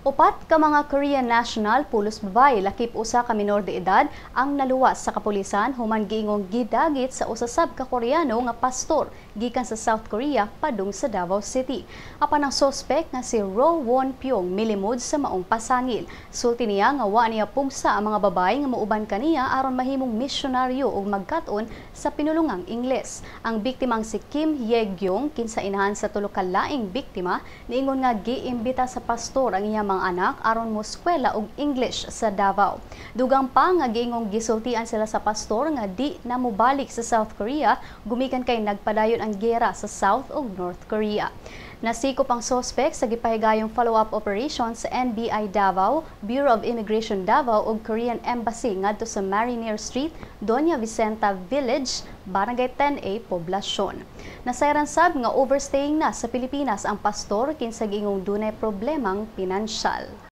Upat ka mga Korean national pulos babae lakip usa ka minor de edad ang naluwas sa kapulisan human giingong gidagit sa usasab ka Koreano nga pastor gikan sa South Korea padung sa Davao City. Apan ang sospek nga si Ro Won Pyong milimod sa maong pasangil. Sulti niya nga wa niya pugsa ang mga babae nga muuban kaniya aron mahimong misyonaryo ug magkat-on sa pinulungang Ingles. Ang biktimang si Kim Hye-gyung kinsa inahan sa tulo ka laing biktima niingon nga giimbita sa pastor ang iyang mga anak aron mo eskwela og English sa Davao. Dugang pa nga giingong gisultian sila sa pastor nga di na mobalik sa South Korea gumikan kay nagpadayon ang giyera sa South ug North Korea. Nasikop ang sospek sa gipahigayong follow-up operation sa NBI Davao, Bureau of Immigration Davao ug Korean Embassy ngadto sa Marinier Street, Doña Vicenta Village, Barangay 10A, Poblasyon. Nasayran sab nga overstaying na sa Pilipinas ang pastor kinsa giingong dunay problemang pinansyal.